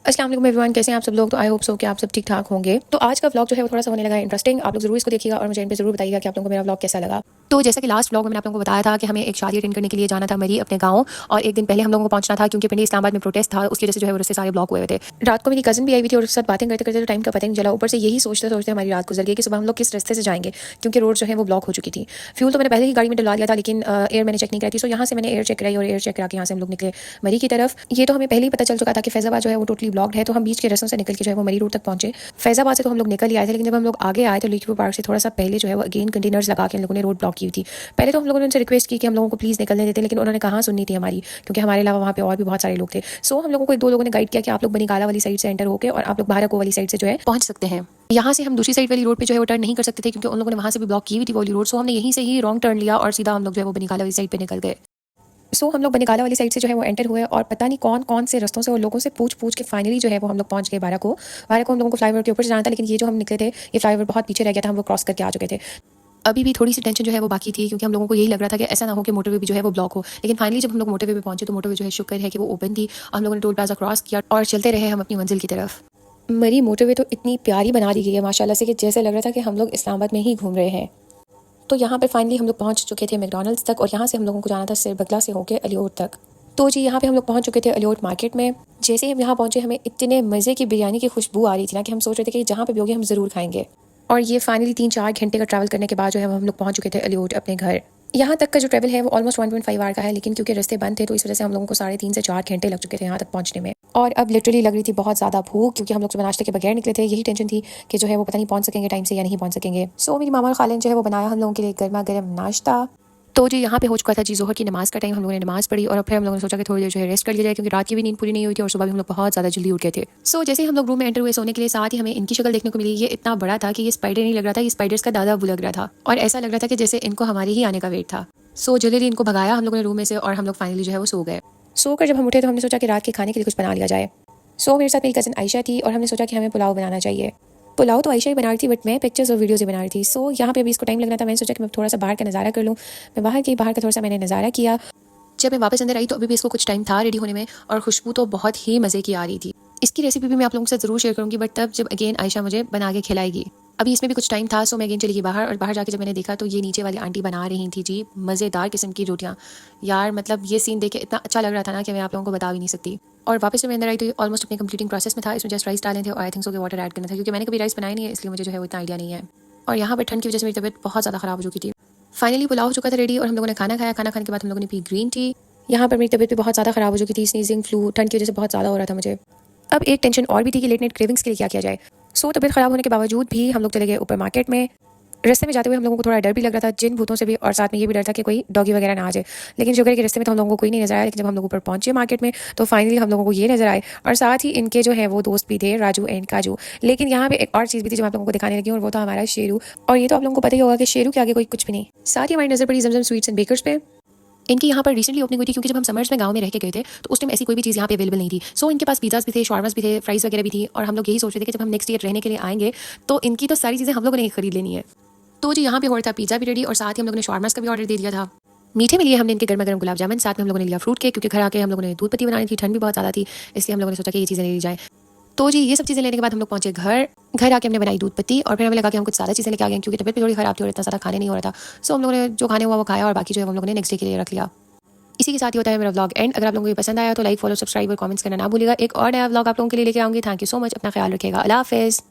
अस्सलाम वालेकुम एवरीवन, कैसे हैं आप सब लोग। तो आई होप सो कि आप सब ठीक ठाक होंगे। तो आज का व्लॉग जो है वो थोड़ा सा होने लगा है इंटरेस्टिंग। आप लोग जरूर इसको देखिएगा और मुझे इन पे जरूर बताइएगा कि आप लोगों को मेरा व्लॉग कैसा लगा। तो जैसा कि लास्ट व्लॉग में मैंने आप लोगों को बताया था कि हमें एक शादी अटेंड करने के लिए जाना था मरी अपने गाँव, और एक दिन पहले हम लोगों को पहुंचना था क्योंकि पिंडी इस्लामाबाद में प्रोटेस्ट था, उसकी वजह से जो है वो रस्ते सारे ब्लॉक हुए थे। रात को मेरी कजन भी आई हुई थी और उसके साथ बातें करते करते टाइम का पता नहीं चला। ऊपर से यही सोचते सोचते हमारी रात गुजर गई कि सुबह हम लोग किस रास्ते से जाएंगे, क्योंकि रोड जो है वो ब्लॉक हो चुकी थी। फ्यूल तो मैंने पहले ही गाड़ी में डलवा लिया था, लेकिन एयर मैंने चेक नहीं करी थी। सो यहाँ से मैंने एयर चेक कराई और एयर चेक करा के यहाँ से हम लोग निकले मरी की तरफ। ये तो हमें पहले ही पता चल चुका था कि फैजाबाद जो है वो टोटली ब्लॉक्ड है, तो हम बीच के रस्तों से निकल के जो है वो मरी रोड तक पहुंचे। फैजाबाद से तो हम लोग निकल ही आए थे, लेकिन जब हम लोग आगे आए तो लीकीपुर पार्क से थोड़ा सा पहले जो है वो अगेन कंटेनर्स लगा के हम लोगों ने रोड ब्लॉक की थी। पहले तो हम लोगों ने उनसे रिक्वेस्ट की कि हम लोगों को प्लीज़ निकलने देते, लेकिन उन्होंने कहाँ सुननी थी हमारी, क्योंकि हमारे अलावा वहाँ पे और भी बहुत सारे लोग थे। सो हम लोगों को दो लोगों ने गाइड किया कि आप लोग बनीगाला वाली साइड से एंटर होकर और आप लोग भारको वाली साइड से जो है पहुंच सकते हैं। यहाँ से हम दूसरी साइड वाली रोड पे जो है वो टर्न नहीं कर सकते थे, क्योंकि उन लोगों ने वहाँ से भी ब्लॉक की हुई थी वाली रोड। सो हमने यहीं से ही रॉन्ग टर्न लिया और सीधा हम लोग जो है वो बनीगाला वाली साइड पे निकल गए। सो हम लोग बनीगाला वाली साइड से जो है वो एंटर हुए और पता नहीं कौन कौन से रस्तों से और लोगों से पूछ के फाइनली जो है वो हम लोग पहुंच गए भारको। हम लोगों को फ्लाईओवर के ऊपर से जाना था, लेकिन ये जो हम निकले थे ये फ्लाईओवर बहुत पीछे रह गया था, हम लोग क्रॉस करके आ चुके थे। अभी भी थोड़ी सी टेंशन जो है वो बाकी थी, क्योंकि हम लोगों को यही लग रहा था कि ऐसा ना हो कि मोटरवे भी जो है वो ब्लॉक हो। लेकिन फाइनली जब हम लोग मोटरवे पे पहुंचे तो मोटरवे जो है शुक्र है कि वो ओपन थी और हम लोगों ने टोल प्लाजा क्रॉस किया और चलते रहे हम अपनी मंजिल की तरफ। मरी मोटरवे तो इतनी प्यारी बना दी गई है माशाल्लाह से कि जैसे लग रहा था कि हम लोग इस्लामाबाद में ही घूम रहे हैं। तो यहाँ पे फाइनली हम लोग पहुँच चुके थे मैकडॉनल्ड्स तक, और यहाँ से हम लोगों को जाना था सिरबगला से होकर अलियोट तक। तो जी यहाँ पे हम लोग पहुँच चुके थे अलियोट मार्केट में। जैसे ही हम यहाँ पहुँचे हमें इतने मज़े की बिरयानी की खुशबू आ रही थी ना कि हम सोच रहे थे कि जहाँ पे भी होगी हम ज़रूर खाएंगे। और ये फाइनली 3-4 घंटे का ट्रैवल करने के बाद जो है हम लोग पहुँच चुके थे अलियोट अपने घर। यहाँ तक का जो ट्रैवल है वो ऑलमोस्ट 1.5 आवर का है, लेकिन क्योंकि रास्ते बंद थे तो इस वजह से हम लोगों को 3.5 से 4 घंटे लग चुके थे यहाँ तक पहुँचने में। और अब लिटरली लग रही थी बहुत ज़्यादा भूख, क्योंकि हम लोग सुबह नाश्ते के बगैर निकले थे। यही टेंशन थी कि जो है वो पता नहीं पहुँच सकेंगे टाइम से या नहीं पहुँच सकेंगे। सो मेरी मामा और खालिन जो है वो बनाया हम लोगों के लिए गर्मा गर्म नाश्ता। तो जी यहाँ पे हो चुका था जी जोहर की नमाज़ का टाइम। हम लोगों ने नमाज़ पढ़ी और फिर हम लोगों ने सोचा कि थोड़ी देर जो है रेस्ट कर लिया जाए, क्योंकि रात की भी नींद पूरी नहीं हुई थी और सुबह भी हम लोग बहुत ज़्यादा जल्दी उठ गए थे। सो जैसे ही हम लोग रूम में एंटर हुए सोने के लिए, साथ ही हमें इनकी शक्ल देखने को मिली। ये इतना बड़ा था कि ये स्पाइडर नहीं लग रहा था, ये स्पाइडर्स का दादा अबू लग रहा था, और ऐसा लग रहा था कि जैसे इनको हमारे ही आने का वेट था। सो जल्दी इनको भगाया हम लोगों ने रूम में से और हम लोग फाइनली जो है वो सो गए। सो कर जब हम उठे तो हमने सोचा कि रात के खाने के लिए कुछ बना लिया जाए। सो मेरे साथ मेरी कज़न आयशा थी और हमने सोचा कि हमें पुलाव बनाना चाहिए। पुलाव तो आयशा ही बना रही थी, बट मैं पिक्चर्स और वीडियोज़ ही बना रही थी। सो यहाँ पे अभी इसको टाइम लगना था, मैंने सोचा कि मैं थोड़ा सा बाहर का नज़ारा कर लूँ। मैं बाहर का थोड़ा सा मैंने नज़ारा किया। जब मैं वापस अंदर आई तो अभी भी इसको कुछ टाइम था रेडी होने में, और खुशबू तो बहुत ही मज़े की आ रही थी। इसकी रेसिपी भी मैं आप लोगों के साथ ज़रूर शेयर करूँगी, बट तब जब अगेन आयशा मुझे बना के खिलाएगी। अभी इसमें भी कुछ टाइम था, सो मैं अगेन चली गई बाहर, और बाहर जाके जब मैंने देखा तो ये नीचे वाली आंटी बना रही थी जी मज़ेदार किस्म की रोटियाँ। यार मतलब ये सीन देख के इतना अच्छा लग रहा था ना कि मैं आप लोगों को बता भी नहीं सकती। और वापस जब मैं अंदर आई तो ऑलमोस्ट अपने कंप्लीटिंग प्रोसेस में था। इसमें जस्ट राइस डालने थे और आई थिंक सो कि वाटर ऐड करना था, क्योंकि मैंने कभी राइस बनाया नहीं है, इसलिए मुझे जो है वो इतना आइडिया नहीं है। और यहाँ पर ठंड की वजह से मेरी तबीयत बहुत ज़्यादा ख़राब हो चुकी थी। फाइनली पुलाव हो चुका था रेडी और हम लोगों ने खाना खाया। खाना खाने के बाद हम लोगों ने पी ग्रीन टी। यहाँ पर मेरी तबीयत भी बहुत ज़्यादा ख़राब हो चुकी थी, स्नीजिंग फ्लू ठंड की वजह से बहुत ज़्यादा हो रहा था मुझे। अब एक टेंशन और भी थी कि लेट नाइट क्रेविंग्स के लिए क्या किया जाए। सो तबीयत ख़राब होने के बावजूद भी हम लोग चले गए ऊपर मार्केट में। रास्ते में जाते हुए हम लोगों को थोड़ा डर भी लग रहा था जिन भूतों से भी, और साथ में ये भी डर था कि कोई डॉगी वगैरह ना आ जाए। लेकिन शुक्र है कि रास्ते में तो हम लोगों को कोई नहीं नजर आया। लेकिन जब हम लोग ऊपर पहुंचे मार्केट में तो फाइनली हम लोगों को ये नजर आए, और साथ ही इनके जो है वो दोस्त भी थे, राजू एंड काजू। लेकिन यहाँ पे एक और चीज़ भी थी जो आप लोगों को दिखाने लगी, और वो था हमारा शेरू। और ये तो आप लोगों को पता ही होगा कि शेरू के आगे कोई कुछ भी नहीं। साथ ही हमारी नजर पड़ी जमजम स्वीट्स एंड बेकर्स पे। इनकी यहाँ पर रिसेंटली ओपनिंग हुई थी, क्योंकि जब हम समर्स में गांव में रह के गए थे तो उस टाइम ऐसी कोई भी चीज़ यहाँ पे अवेलेबल नहीं थी। सो इनके पास पिज़्ज़ास भी थे, शावरमास भी थे, फ्राइज़ वगैरह भी थी, और हम लोग यही सोच रहे थे कि जब हम नेक्स्ट ईयर रहने के लिए आएंगे तो इनकी तो सारी चीज़ें हम लोगों ने खरीद लेनी है। तो जी यहाँ पे हो रहा था पिज़्ज़ा भी रेडी, और साथ ही हम लोगों ने शावरमास का भी ऑर्डर दे दिया था। मीठे में लिए हमने इनके गर्मा गर्म गुलाब जामुन, साथ में हम लोगों ने लिया फ्रूट केक, क्योंकि घर आके हम लोगों ने दूध पत्ती बनानी थी, ठंड भी बहुत ज़्यादा थी, इसलिए हम लोगों ने सोचा कि ये चीज़ें ले ली जाए। तो जी ये सब चीज़ें लेने के बाद हम लोग पहुंचे घर आके हमने बनाई दूध पत्ती, और फिर हमें लगा कि हम कुछ ज़्यादा चीज़ें लेके आ गए, क्योंकि तबीयत भी थोड़ी ख़राब थी और इतना ज़्यादा खाने नहीं हो रहा था। सो हम लोगों ने जो खाने हुआ वो खाया, और बाकी जो है हम लोगों ने नेक्स्ट डे के लिए रख लिया। इसी के साथ ही होता है मेरा व्लॉग एंड। अगर आप लोगों को ये पसंद आया तो लाइक, फॉलो, सब्सक्राइब और कमेंट्स करना ना भूलिएगा। एक और नया व्लॉग आप लोगों के लिए लेके आऊँगी। थैंक यू सो मच, अपना ख्याल रखिएगा। अल्लाह हाफिज़।